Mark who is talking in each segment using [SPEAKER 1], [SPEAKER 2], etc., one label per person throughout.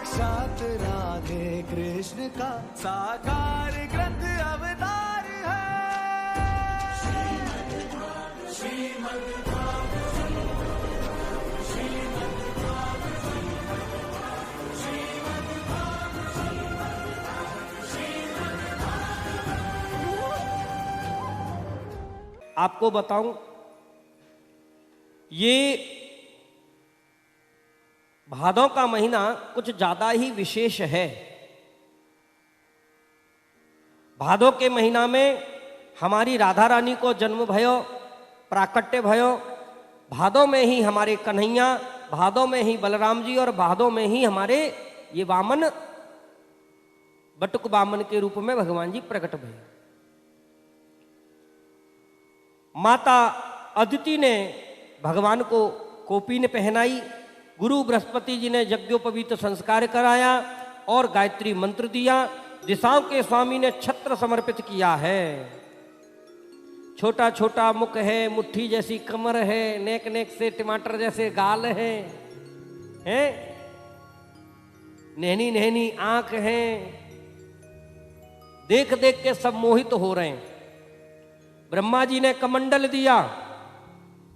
[SPEAKER 1] साक्षात राधे कृष्ण का साकार ग्रंथ अवतार है। श्रीमद्
[SPEAKER 2] आपको बताऊं, ये भादों का महीना कुछ ज्यादा ही विशेष है। भादों के महीना में हमारी राधा रानी को जन्म भयो, प्राकट्य भयो। भादों में ही हमारे कन्हैया, भादों में ही बलराम जी और भादों में ही हमारे ये वामन, बटुक वामन के रूप में भगवान जी प्रकट भये। माता अदिति ने भगवान को कोपीन पहनाई, गुरु बृहस्पति जी ने यज्ञोपवीत संस्कार कराया और गायत्री मंत्र दिया। दिशाओं के स्वामी ने छत्र समर्पित किया है। छोटा छोटा मुख है, मुट्ठी जैसी कमर है, नेक नेक से टमाटर जैसे गाल है, नहनी नहनी आंख है। देख देख के सब मोहित हो रहे हैं। ब्रह्मा जी ने कमंडल दिया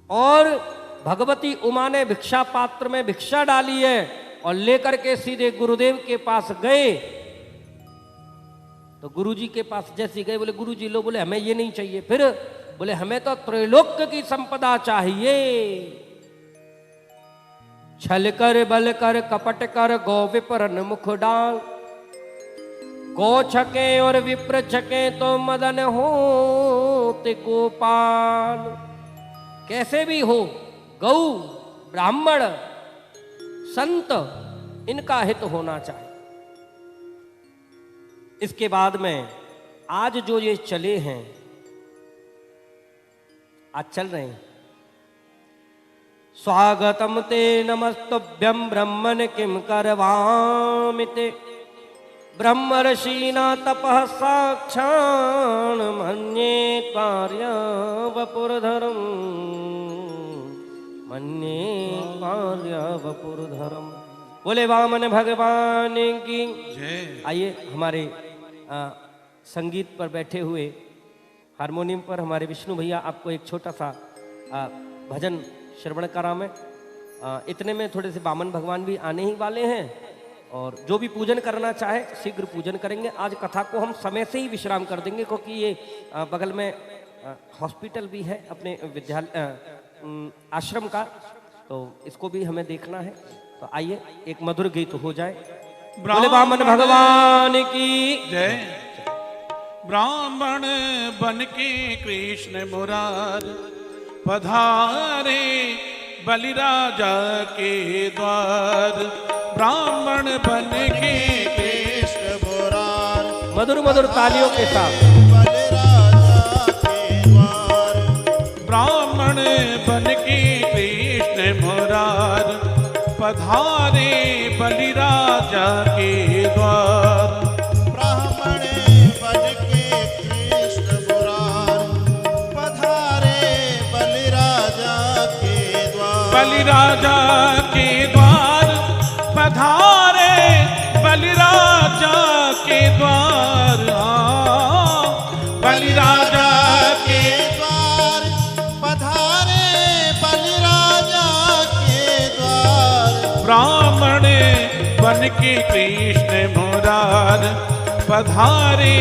[SPEAKER 2] और भगवती उमा ने भिक्षा पात्र में भिक्षा डाली है और लेकर के सीधे गुरुदेव के पास गए। तो गुरुजी के पास जैसे गए, बोले गुरुजी लो, बोले हमें ये नहीं चाहिए। फिर बोले हमें तो त्रैलोक्य की संपदा चाहिए। छल कर बल कर कपट कर गौ विपरन मुख डाल, गौ छके और विप्र छके तो मदन हो ते गोपाल। कैसे भी हो, गौ, ब्राह्मण, संत, इनका हित होना चाहिए। इसके बाद में आज जो ये चले हैं, आज चल रहे हैं, स्वागतम ते नमस्तुभ्यं ब्रह्मन किम करवामिते, ब्रह्मर्षिणा तपः साक्षान् मन्ये कार्य वपुर्धरम्, मन्ये कार्य वपुर्धरम्। बोले वामन भगवान की जय। आइए, हमारे संगीत पर बैठे हुए हारमोनियम पर हमारे विष्णु भैया आपको एक छोटा सा भजन श्रवण कराम है। इतने में थोड़े से वामन भगवान भी आने ही वाले हैं और जो भी पूजन करना चाहे शीघ्र पूजन करेंगे। आज कथा को हम समय से ही विश्राम कर देंगे क्योंकि ये बगल में हॉस्पिटल भी है अपने विद्यालय आश्रम का, तो इसको भी हमें देखना है। तो आइए एक मधुर गीत हो जाए। बोले वामन भगवान की
[SPEAKER 3] जय। ब्राह्मण बन के कृष्ण मुरार पधारे बलिराजा के द्वार, ब्राह्मण बन के कृष्ण मुरार,
[SPEAKER 2] मधुर मधुर तालियों के साथ
[SPEAKER 3] बलिराजा के द्वार, ब्राह्मण बन के कृष्ण मुरार पधारे बलिराजा के द्वार, ब्राह्मण बन के कृष्ण मुरार पधारे बलिराजा के द्वार, बलिराजा के द्वार पधारे बलिराजा के द्वार, बलिराजा के द्वार पधारे बलिराजा के द्वार, ब्राह्मण बन के कृष्ण मुरार पधारे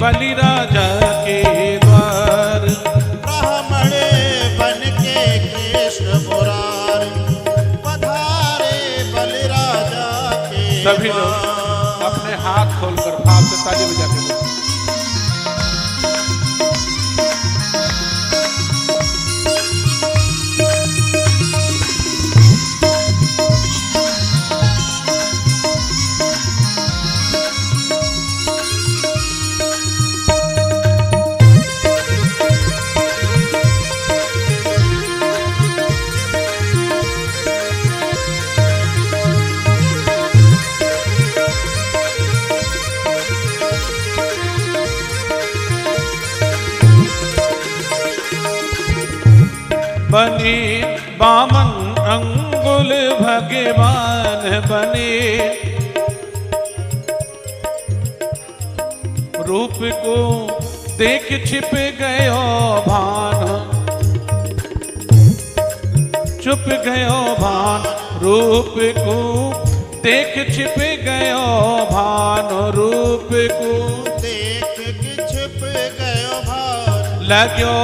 [SPEAKER 3] बलिराजा के द्वार, ब्राह्मण बन के कृष्ण मुरार पधारे बलिराजा के। सभी लोग अपने हाथ खोलकर भाव से ताली बजा के बोलो। बने बामन अंगुल भगवान बने, रूप को देख छिप गयो भान, छुप गयो भान रूप को देख छिप गयो भान, रूप को
[SPEAKER 4] देख छिप गयो भान।
[SPEAKER 3] लग्यो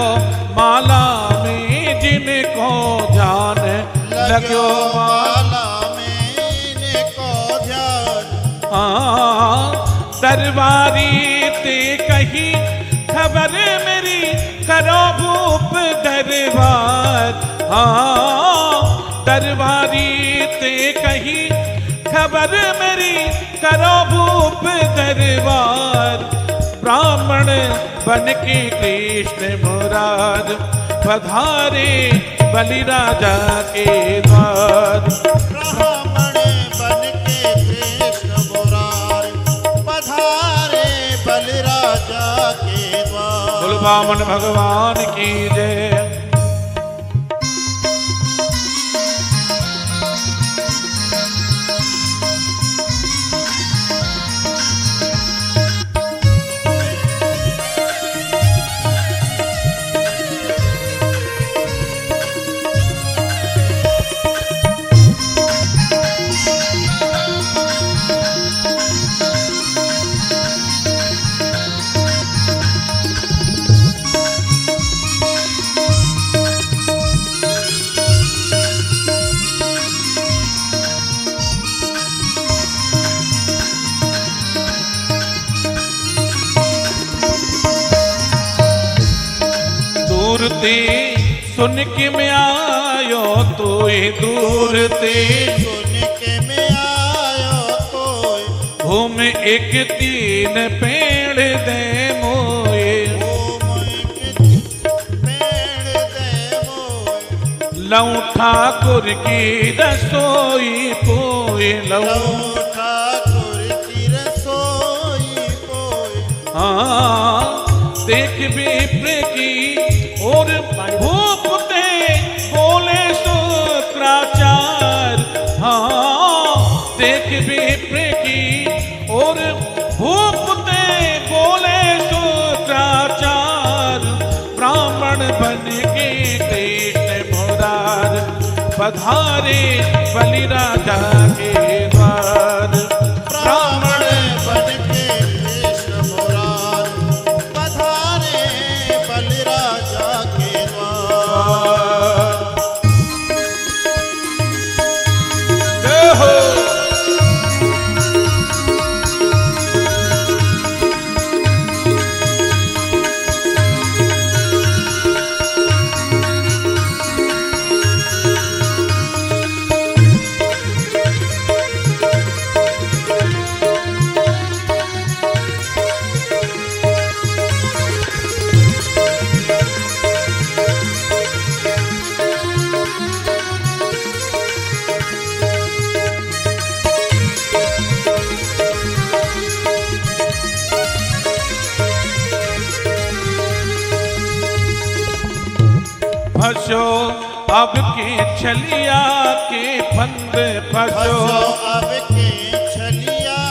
[SPEAKER 3] माला में जिनको ध्यान, लग्यो
[SPEAKER 4] माला में इनको ध्यान।
[SPEAKER 3] दरबारी ते कही खबर मेरी करो भूप दरबार। दरबारी ते कही खबर मेरी करो भूप दरबार। ब्राह्मण बन के कृष्ण मुरार पधारे बलि राजा के द्वार।
[SPEAKER 4] ब्राह्मण बन के कृष्ण मुरार पधारे बलि राजा के द्वार।
[SPEAKER 3] बोल वामन भगवान की जय। दूर ते सुन के मैं आयो तो दूर ते
[SPEAKER 4] सुन के मैं आयो तो
[SPEAKER 3] घूम एक तीन पेड़ दे मोए।
[SPEAKER 4] पेड़ दे मोए।
[SPEAKER 3] लऊ ठाकुर की रसोई पोए, लऊ
[SPEAKER 4] ठाकुर की रसोई पोए।
[SPEAKER 3] देख विप्र की और भूपते बोले शुक्राचार। देख विप्र की और भूपते बोले शुक्राचार। ब्राह्मण बन के कृष्ण मुरार पधारे बलि राजा के द्वार।
[SPEAKER 4] ब्राह्मण बन के कृष्ण मुरार पधारे बलि राजा के द्वार।
[SPEAKER 3] जय हो। फंसो अब के छलिया के फंद, फंसो
[SPEAKER 4] अब के छलिया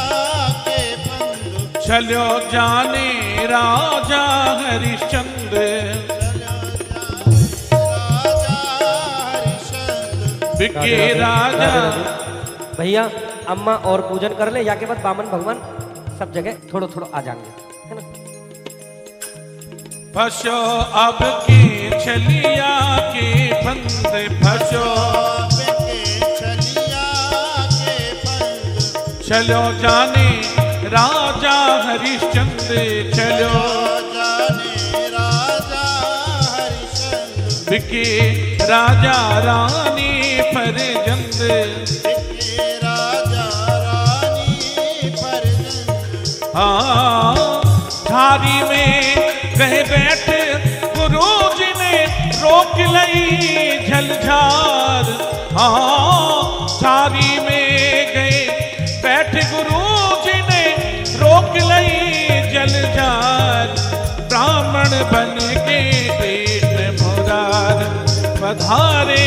[SPEAKER 4] के फंद।
[SPEAKER 3] चलो जाने राजा हरिश्चंद्र।
[SPEAKER 4] राजा हरिश्चंद्र।
[SPEAKER 3] बिके राजा।
[SPEAKER 2] भैया अम्मा और पूजन कर ले, या के बाद बामन भगवान सब जगह थोड़ो थोड़ो आ जाएंगे, है ना।
[SPEAKER 3] फंसो अब के छलिया के फंद, फंसो
[SPEAKER 4] अब के छलिया के फंद।
[SPEAKER 3] चलो जाने राजा हरिश्चंद्र। चलो
[SPEAKER 4] जाने राजा हरिश्चंद्र।
[SPEAKER 3] बिके राजा रानी फरजंद।
[SPEAKER 4] बिके राजा रानी फरजंद।
[SPEAKER 3] थारी में गए बैठे गुरु जी ने रोक लई झलझार। थारी में गए बैठे गुरु जी ने रोक लई झलझार। ब्राह्मण बन के कृष्ण मुरार पधारे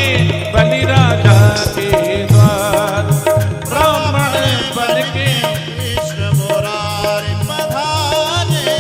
[SPEAKER 3] बलि राजा के द्वार। ब्राह्मण बन के
[SPEAKER 4] कृष्ण मुरार पधारे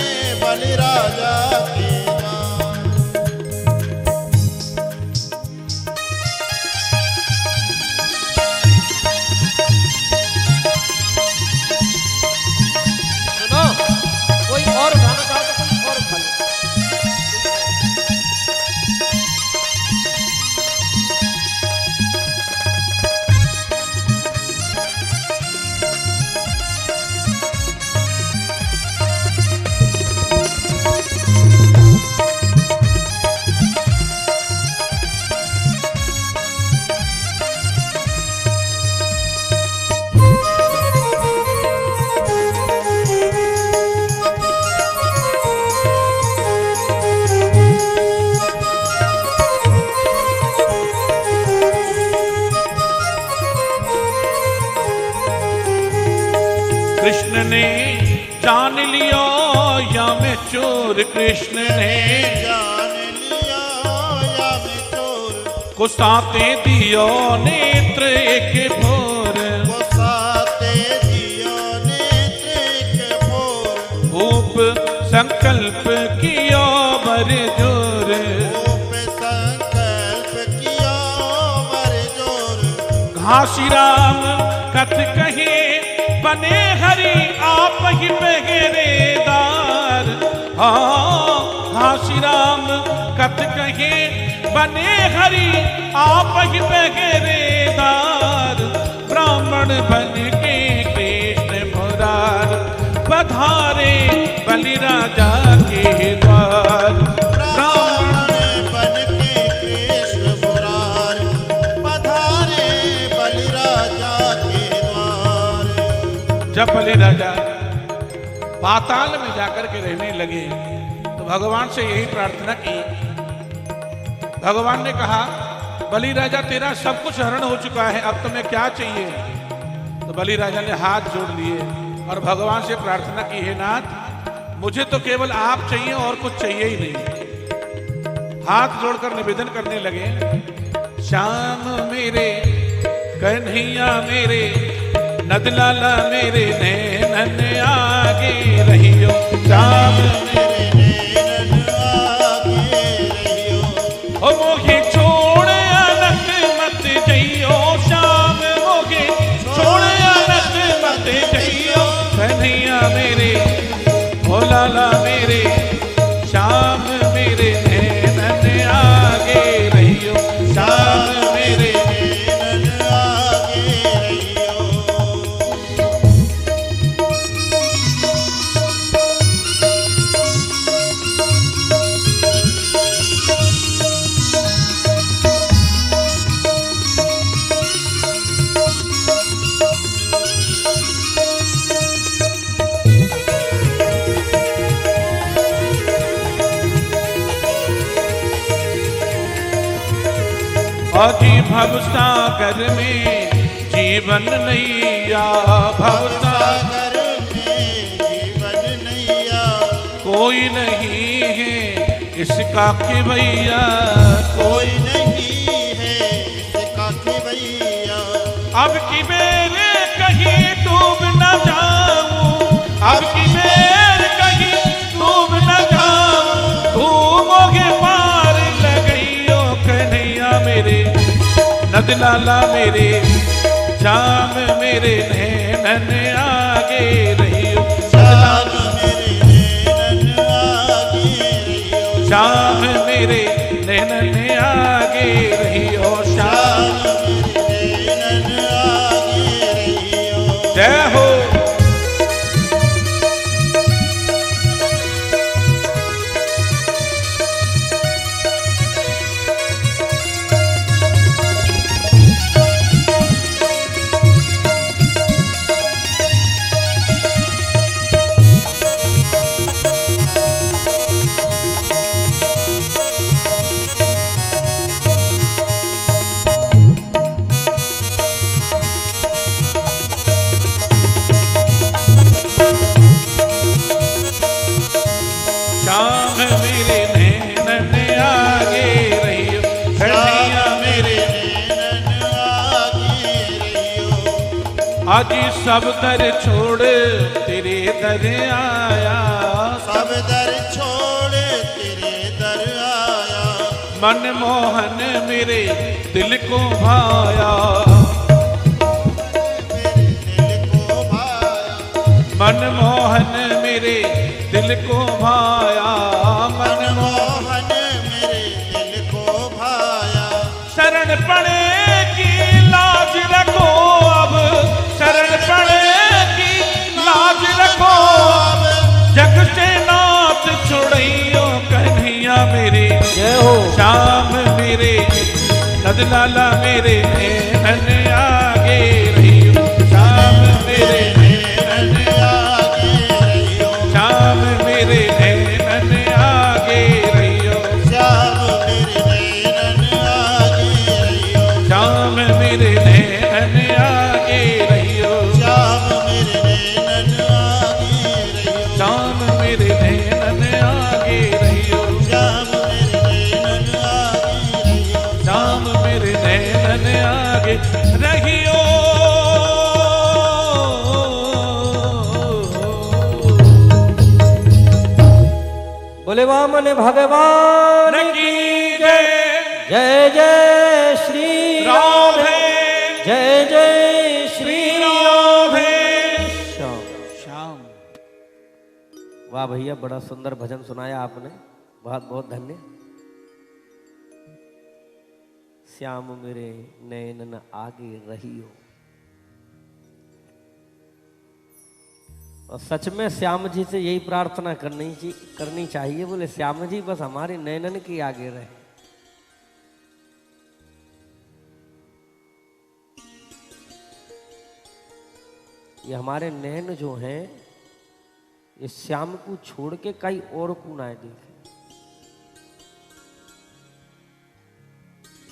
[SPEAKER 3] कृष्ण ने जान लियो या मैं चोर, कृष्ण ने
[SPEAKER 4] जान लिया या मैं चोर,
[SPEAKER 3] कुसाते दियो नेत्र एक भोर,
[SPEAKER 4] गुस्साते दियो नेत्र एक भोर,
[SPEAKER 3] भूप संकल्प कियो बर जोर,
[SPEAKER 4] रूप संकल्प किया वर जोर,
[SPEAKER 3] घासी राम कथ कहे बने हरि आप ही पहरेदार। हाँ, घासी राम कथ कहे बने हरि आप ही पहरेदार। ब्राह्मण बन के कृष्ण मुरार पधारे बलि राजा के द्वार।
[SPEAKER 4] ब्राह्मण बन के कृष्ण मुरार पधारे बलि राजा के द्वार।
[SPEAKER 3] जब बलि राजा पाताल में जाकर के रहने लगे तो भगवान से यही प्रार्थना की। भगवान ने कहा, बलि राजा तेरा सब कुछ हरण हो चुका है, अब तुम्हें क्या चाहिए? तो बलि राजा ने हाथ जोड़ लिए और भगवान से प्रार्थना की, हे नाथ मुझे तो केवल आप चाहिए और कुछ चाहिए ही नहीं। हाथ जोड़कर निवेदन करने लगे, श्याम मेरे कन्हैया मेरे नदलाला मेरे नैनन आगे रहियो। श्याम
[SPEAKER 4] मेरे नैनन आगे रहियो,
[SPEAKER 3] ओ मोहे छोड़ अनक मत जइयो। श्याम मोहे छोड़ अनक मत जइयो। कन्हैया मेरे ओ लाला मेरे श्याम मेरे नैनन आगे रहियो। श्याम मेरे
[SPEAKER 4] नैनन आगे रहियो।
[SPEAKER 3] अजी भवसागर में जीवन नैया, भवसागर
[SPEAKER 4] सागर में जीवन नैया,
[SPEAKER 3] कोई नहीं है इसका खिवैया।
[SPEAKER 4] कोई नहीं है इसका खिवैया।
[SPEAKER 3] अब की मेरे कहीं डूब न जाऊं, अब की मेरे कहीं डूब न जाऊं। घूमोगे पार लगइयो कन्हैया मेरे नदलाला मेरे श्याम मेरे नैनन आगे रहियो।
[SPEAKER 4] श्याम मेरे नैनन आगे रहियो।
[SPEAKER 3] श्याम मेरे नैनन आगे रहियो। श्याम
[SPEAKER 4] श्याम मेरे नैनन आगे रहियो।
[SPEAKER 3] जय हो। श्याम मेरे नैनन आगे रहियो। कन्हैया मेरे
[SPEAKER 4] नैनन आगे रहियो।
[SPEAKER 3] आज सब दर छोड़ तेरे दर आया।
[SPEAKER 4] सब दर छोड़ तेरे दर आया।
[SPEAKER 3] मनमोहन मेरे दिल को भाया।
[SPEAKER 4] मेरे दिल को भाया।
[SPEAKER 3] मनमोहन मेरे दिल को भाया।
[SPEAKER 4] मनमोहन मेरे दिल को भाया।
[SPEAKER 3] शरण पड़े की लाज रखो अब, शरण पड़े की लाज रखो अब। जग से नाथ छोड़ियो कन्हैया मेरे।
[SPEAKER 2] जय हो।
[SPEAKER 3] श्याम मेरे नदलाला मेरे नैनन आगे रहियो। श्याम मेरे
[SPEAKER 4] नैनन आगे रहियो।
[SPEAKER 3] श्याम मेरे नैनन आगे रहियो।
[SPEAKER 4] श्याम मेरे नैनन आगे रहियो।
[SPEAKER 3] श्याम मेरे नैनन आगे रहियो।
[SPEAKER 4] श्याम मेरे नैनन
[SPEAKER 3] आगे रहियो।
[SPEAKER 2] बोले वामन भगवान
[SPEAKER 3] की जय।
[SPEAKER 2] जय जय श्री
[SPEAKER 3] राम
[SPEAKER 2] जय जय श्री
[SPEAKER 3] राम
[SPEAKER 2] श्याम।
[SPEAKER 3] श्याम।
[SPEAKER 2] वाह भैया, बड़ा सुंदर भजन सुनाया आपने, बहुत बहुत धन्य। श्याम मेरे नयन आगे रहियो। और सच में श्याम जी से यही प्रार्थना करनी चाहिए। बोले श्याम जी बस हमारे नयनन के आगे रहे। ये हमारे नयन जो हैं, ये श्याम को छोड़ के कहीं और को ना देखे।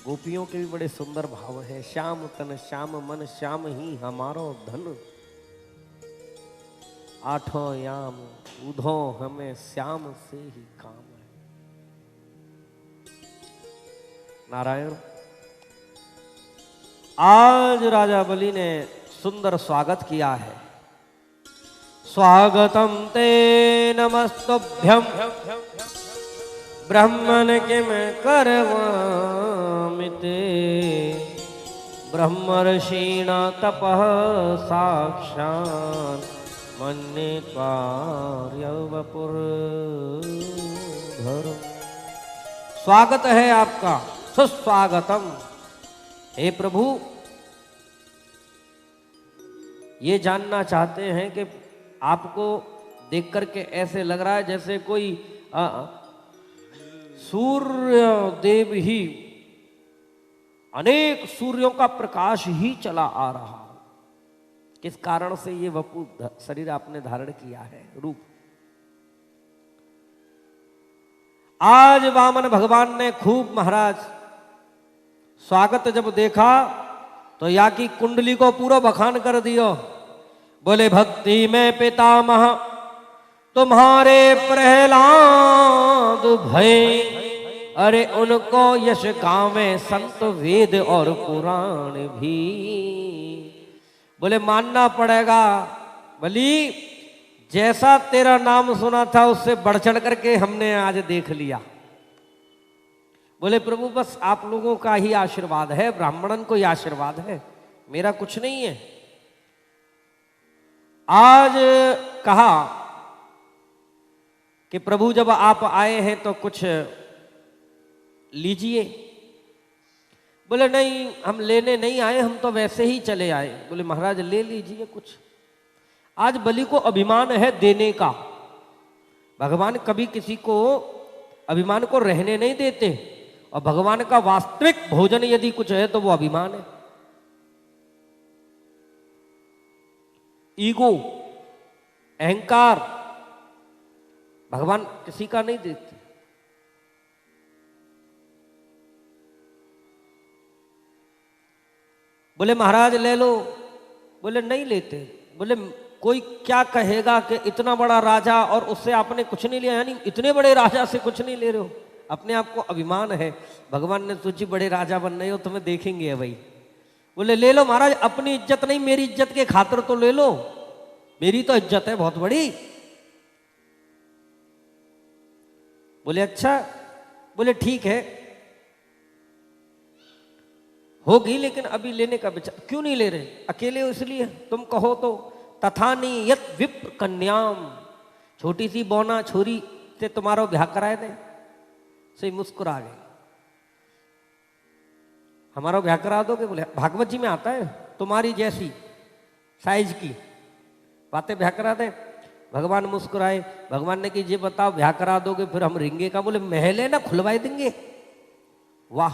[SPEAKER 2] गोपियों के भी बड़े सुंदर भाव है। श्याम तन श्याम मन श्याम ही हमारो धन, आठों याम उधो हमें श्याम से ही काम है। नारायण। आज राजा बलि ने सुंदर स्वागत किया है। स्वागतम ते नमस्तुभ्यं ब्रह्मन किम करवामि ते, ब्रह्मर्षिण तपः साक्षात् मन्ये त्वार्यवपुर धर्म। स्वागत है आपका, सुस्वागतम। हे प्रभु, ये जानना चाहते हैं कि आपको देख करके ऐसे लग रहा है जैसे कोई सूर्य देव ही, अनेक सूर्यों का प्रकाश ही चला आ रहा हो। किस कारण से ये वपु शरीर आपने धारण किया है, रूप। आज वामन भगवान ने खूब महाराज स्वागत जब देखा तो या की कुंडली को पूरा बखान कर दियो। बोले भक्ति में पितामह तुम्हारे प्रहलाद भय, अरे उनको यश गावे संत वेद और पुराण भी। बोले मानना पड़ेगा बलि, जैसा तेरा नाम सुना था उससे बढ़ चढ़ करके हमने आज देख लिया। बोले प्रभु बस आप लोगों का ही आशीर्वाद है, ब्राह्मणन को ही आशीर्वाद है, मेरा कुछ नहीं है। आज कहा कि प्रभु जब आप आए हैं तो कुछ लीजिए। बोले नहीं, हम लेने नहीं आए, हम तो वैसे ही चले आए। बोले महाराज ले लीजिए कुछ। आज बलि को अभिमान है देने का। भगवान कभी किसी को अभिमान को रहने नहीं देते, और भगवान का वास्तविक भोजन यदि कुछ है तो वो अभिमान है। ईगो, अहंकार भगवान किसी का नहीं देते। बोले महाराज ले लो। बोले नहीं लेते। बोले कोई क्या कहेगा कि इतना बड़ा राजा और उससे आपने कुछ नहीं लिया, यानी इतने बड़े राजा से कुछ नहीं ले रहे हो। अपने आप को अभिमान है। भगवान ने सोची बड़े राजा बन रहे हो, तुम्हें देखेंगे भाई। बोले ले लो महाराज, अपनी इज्जत नहीं मेरी इज्जत के खातिर तो ले लो, मेरी तो इज्जत है बहुत बड़ी। बोले अच्छा। बोले ठीक है होगी, लेकिन अभी लेने का विचार क्यों नहीं ले रहे? अकेले हो इसलिए? तुम कहो तो तथानी यत विप्र कन्याम, छोटी सी बौना छोरी से तुम्हारा ब्याह कराए दे। से मुस्कुरा गए। हमारा ब्याह करा दोगे? बोले भागवत जी में आता है तुम्हारी जैसी साइज की बातें ब्याह करा दे। भगवान मुस्कुराए। भगवान ने कि ये बताओ ब्याह करा दोगे फिर हम रिंगे का? बोले महले ना खुलवाई देंगे। वाह।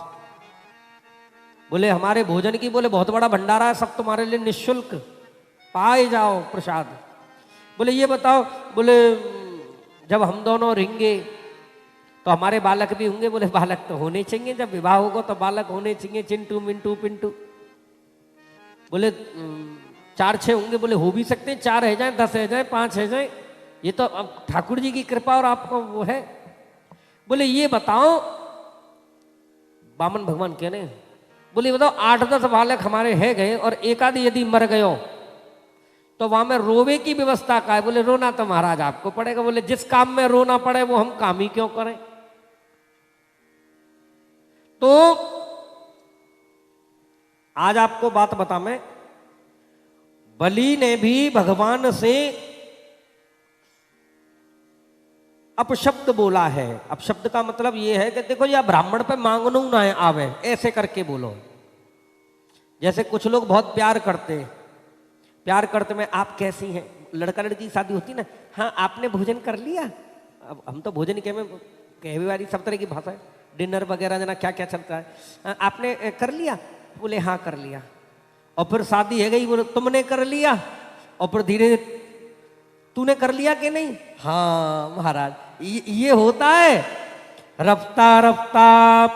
[SPEAKER 2] बोले हमारे भोजन की बोले बहुत बड़ा भंडारा है, सब तुम्हारे लिए निःशुल्क, पाए जाओ प्रसाद। बोले ये बताओ, बोले जब हम दोनों रिंगे तो हमारे बालक भी होंगे? बोले बालक तो होने चाहिए, जब विवाह होगा तो बालक होने चाहिए, चिंटू मिंटू पिंटू। बोले 4-6 होंगे? बोले हो भी सकते हैं, 4 है जाए, 10 है जाए, 5 है जाए, ये तो अब ठाकुर जी की कृपा और आपको वो है। बोले ये बताओ, बामन भगवान कह रहे हैं बोले बताओ 8-10 बालक हमारे है गए और एक आदि यदि मर गयो तो वहां में रोवे की व्यवस्था का है? बोले रोना तो महाराज आपको पड़ेगा। बोले जिस काम में रोना पड़े वो हम काम ही क्यों करें। तो आज आपको बात बता मैं, बलि ने भी भगवान से अपशब्द बोला है। अपशब्द का मतलब ये है कि देखो या ब्राह्मण पे मांगनू ना आवे, ऐसे करके बोलो। जैसे कुछ लोग बहुत प्यार करते हैं, प्यार करते में आप कैसी हैं, लड़का लड़की की शादी होती ना, हाँ आपने भोजन कर लिया। अब हम तो भोजन कहवे वाली सब तरह की भाषा है, डिनर वगैरह जना क्या क्या चलता है, आपने कर लिया, बोले हाँ कर लिया। और फिर शादी है गई, बोले तुमने कर लिया। और फिर धीरे तूने कर लिया कि नहीं, हाँ महाराज ये होता है। रफ्ता रफ्ता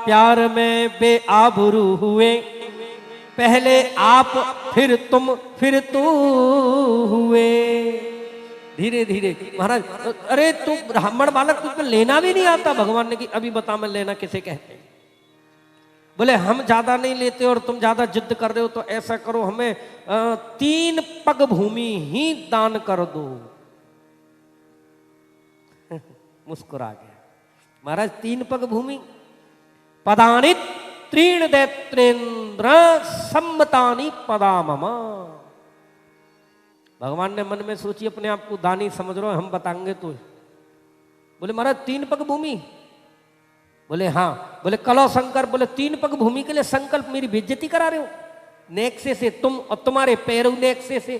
[SPEAKER 2] प्यार में बेआबरू हुए, पहले आप फिर तुम फिर तू हुए। धीरे धीरे महाराज, अरे तू ब्राह्मण बालक तुझको लेना भी नहीं आता। भगवान ने कि अभी बता मैं लेना किसे कहते हैं। बोले हम ज्यादा नहीं लेते और तुम ज्यादा जिद कर रहे हो, तो ऐसा करो हमें 3 पग भूमि ही दान कर दो। मुस्कुरा गया महाराज। 3 पग भूमि, पदानि 3 दैत्रेन्द्र सम्मतानि पदा मम। भगवान ने मन में सोची अपने आप को दानी समझ रहे हो, हम बताएंगे तो। बोले महाराज 3 पग भूमि, बोले हाँ। बोले कलो शंकर, बोले 3 पग भूमि के लिए संकल्प मेरी बेइज्जती करा रहे हो। नेक्से से तुम और तुम्हारे पैरों नेक्से से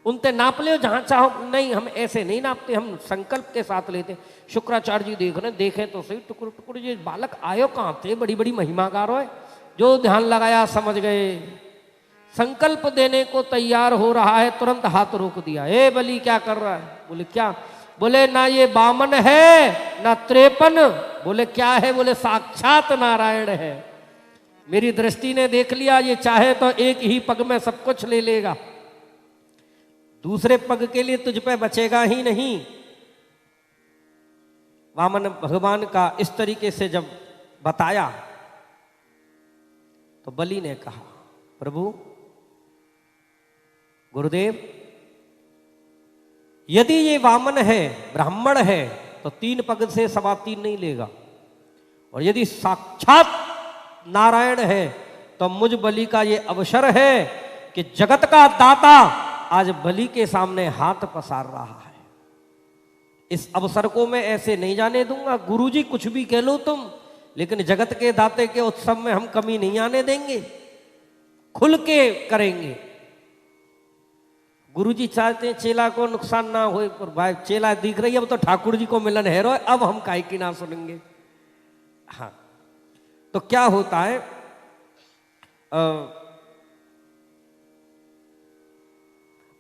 [SPEAKER 2] उनते नाप ले जहां चाहो। नहीं हम ऐसे नहीं नापते, हम संकल्प के साथ लेते। शुक्राचार्य जी देख रहे, देखें तो सही टुकड़ टुकड़ ये बालक आयो कहाँ थे, बड़ी बड़ी महिमागार है। जो ध्यान लगाया समझ गए। संकल्प देने को तैयार हो रहा है, तुरंत हाथ रोक दिया। ए बलि क्या कर रहा है? बोले क्या? बोले ना ये बामन है ना 53। बोले क्या है? बोले साक्षात नारायण है। मेरी दृष्टि ने देख लिया, ये चाहे तो एक ही पग में सब कुछ ले लेगा, दूसरे पग के लिए तुझ पे बचेगा ही नहीं। वामन भगवान का इस तरीके से जब बताया तो बलि ने कहा, प्रभु गुरुदेव, यदि ये वामन है, ब्राह्मण है, तो 3 पग से 3.25 नहीं लेगा, और यदि साक्षात नारायण है तो मुझ बलि का ये अवसर है कि जगत का दाता आज बलि के सामने हाथ पसार रहा है। इस अवसर को मैं ऐसे नहीं जाने दूंगा। गुरुजी कुछ भी कह लो तुम, लेकिन जगत के दाते के उत्सव में हम कमी नहीं आने देंगे, खुल के करेंगे। गुरुजी चाहते हैं चेला को नुकसान ना हो, पर भाई चेला दिख रही है, अब तो ठाकुर जी को मिलन है रो, अब हम काहे की ना सुनेंगे। हाँ, तो क्या होता है,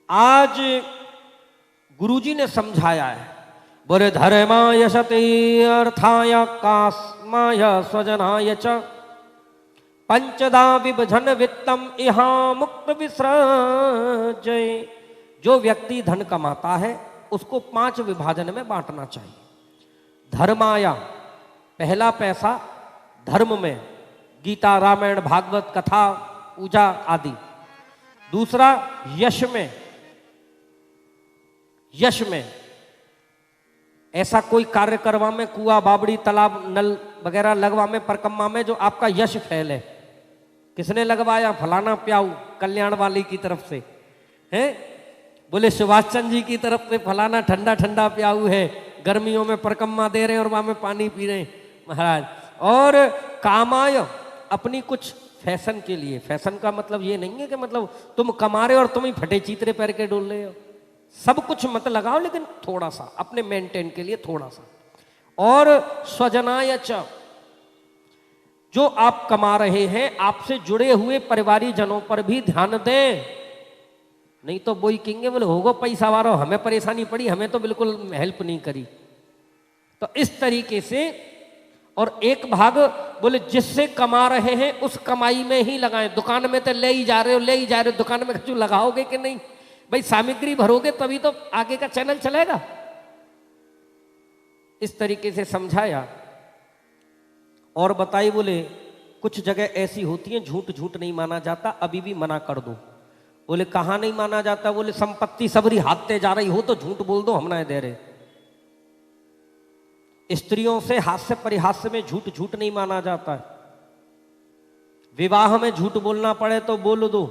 [SPEAKER 2] आज गुरुजी ने समझाया है। बोले धर्माय सते अर्थाय कास्माय स्वजनाय च पंचदा विभजन वित्तम इहा मुक्त विसृजय। जो व्यक्ति धन कमाता है उसको 5 विभाजन में बांटना चाहिए। धर्माया, पहला पैसा धर्म में, गीता रामायण भागवत कथा पूजा आदि। दूसरा यश में, यश में ऐसा कोई कार्य करवा में, कुआ बाबड़ी तालाब नल वगैरह लगवा में, परकम्मा में, जो आपका यश फैले। किसने लगवाया? फलाना प्याऊ कल्याण वाली की तरफ से है। बोले सुभाष चंद्र जी की तरफ से फलाना ठंडा ठंडा प्याऊ है, गर्मियों में परकम्मा दे रहे हैं और वहां में पानी पी रहे हैं महाराज। और कामाय, अपनी कुछ फैशन के लिए। फैशन का मतलब ये नहीं है कि मतलब तुम कमा रहे हो और तुम ही फटे चीतरे पैर के डोल रहे हो। सब कुछ मत लगाओ, लेकिन थोड़ा सा अपने मेंटेन के लिए थोड़ा सा। और स्वजनाय च, जो आप कमा रहे हैं आपसे जुड़े हुए परिवारी जनों पर भी ध्यान दें। नहीं तो वही कहेंगे बोले होगो पैसा वारो, हमें परेशानी पड़ी, हमें तो बिल्कुल हेल्प नहीं करी। तो इस तरीके से। और एक भाग बोले जिससे कमा रहे हैं उस कमाई में ही लगाएं। दुकान में तो ले ही जा रहे हो, ले ही जा रहे हो, दुकान में कुछ लगाओगे कि नहीं? भाई सामग्री भरोगे तभी तो आगे का चैनल चलेगा। इस तरीके से समझाया और बताई। बोले कुछ जगह ऐसी होती है झूठ झूठ नहीं माना जाता, अभी भी मना कर दो। बोले कहाँ नहीं माना जाता? बोले संपत्ति सबरी हाथते जा रही हो तो झूठ बोल दो, हम ना दे रहे। स्त्रियों से हास्य परिहास्य में झूठ झूठ नहीं माना जाता है। विवाह में झूठ बोलना पड़े तो बोल दो।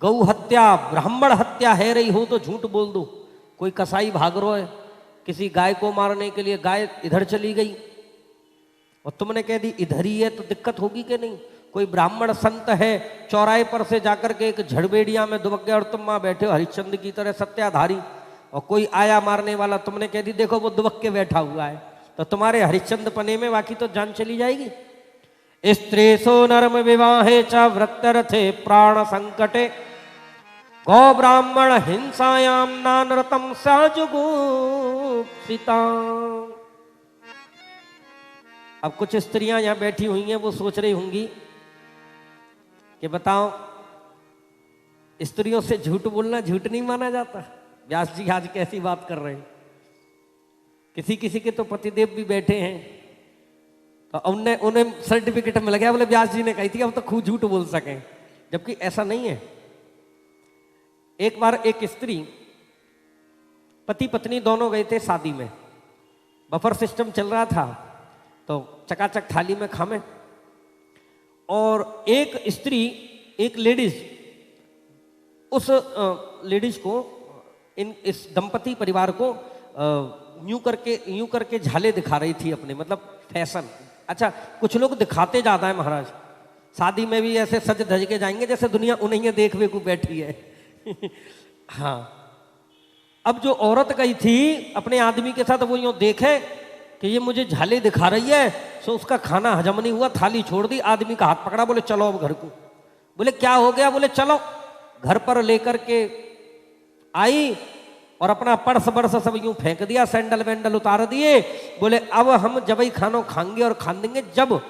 [SPEAKER 2] गौ हत्या ब्राह्मण हत्या है रही हो तो झूठ बोल दो। कोई कसाई भाग रहा है, किसी गाय को मारने के लिए गाय इधर चली गई और तुमने कह दी इधर ही है, तो दिक्कत होगी कि नहीं? कोई ब्राह्मण संत है, चौराहे पर से जाकर के एक झड़बेड़िया में दुबक गया और तुम वहां बैठे हो हरिश्चंद्र की तरह सत्याधारी, और कोई आया मारने वाला, तुमने कह दी देखो वो दुबक के बैठा हुआ है, तो तुम्हारे हरिश्चंद्र पने में बाकी तो जान चली जाएगी। स्त्रीसो नरम विवाहे च वृत्तरथे प्राण संकटे गौ ब्राह्मण हिंसायाम नानरतम साजुगुप्सिता। अब कुछ स्त्रियां यहां बैठी हुई हैं, वो सोच रही होंगी कि बताओ स्त्रियों से झूठ बोलना झूठ नहीं माना जाता? व्यास जी आज कैसी बात कर रहे हैं। किसी किसी के तो पतिदेव भी बैठे हैं, तो उन्हें सर्टिफिकेट मिल गया, बोले व्यास जी ने कही थी अब तो खूब झूठ बोल सके, जबकि ऐसा नहीं है। एक बार एक स्त्री पति पत्नी दोनों गए थे शादी में, बफर सिस्टम चल रहा था, तो चकाचक थाली में खामे, और एक स्त्री एक लेडीज उस लेडीज को इस दंपति परिवार को यूं करके झाले दिखा रही थी अपने, मतलब फैशन। अच्छा कुछ लोग दिखाते ज्यादा है महाराज, शादी में भी ऐसे सज धज के जाएंगे जैसे दुनिया उन्हें देखने को बैठी है। हाँ, अब जो औरत गई थी अपने आदमी के साथ, वो यूं देखे कि ये मुझे झाले दिखा रही है, सो उसका खाना हजम नहीं हुआ, थाली छोड़ दी, आदमी का हाथ पकड़ा, बोले चलो अब घर को। बोले क्या हो गया? बोले चलो। घर पर लेकर के आई और अपना पर्स बर्स सब यूं फेंक दिया, सैंडल वैंडल उतार दिए। बोले अब हम जब ही खानो खाएंगे और खा देंगे जब।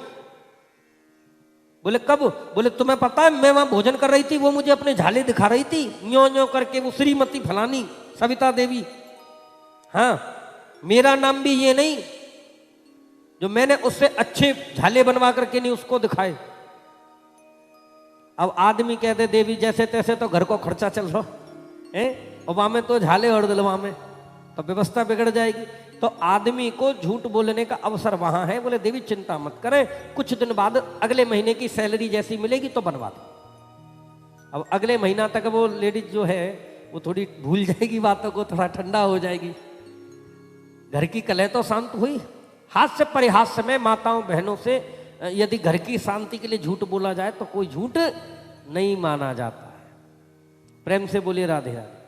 [SPEAKER 2] बोले कब? बोले तुम्हें पता है मैं वहां भोजन कर रही थी, वो मुझे अपने झाले दिखा रही थी न्यो न्यो करके, वो श्रीमती फलानी सविता देवी। हाँ, मेरा नाम भी ये नहीं जो मैंने उससे अच्छे झाले बनवा करके नहीं उसको दिखाए। अब आदमी कहते देवी जैसे तैसे तो घर को खर्चा चल रहा है, और वहां में तो झाले और दिलवा में तो व्यवस्था बिगड़ जाएगी। तो आदमी को झूठ बोलने का अवसर वहां है। बोले देवी चिंता मत करें, कुछ दिन बाद अगले महीने की सैलरी जैसी मिलेगी तो बनवा दो। अब अगले महीना तक वो लेडीज जो है वो थोड़ी भूल जाएगी बातों को, थोड़ा ठंडा हो जाएगी, घर की कलह तो शांत हुई। हास्य परिहास्य में माताओं बहनों से यदि घर की शांति के लिए झूठ बोला जाए तो कोई झूठ नहीं माना जाता है। प्रेम से बोलिए राधे राधे।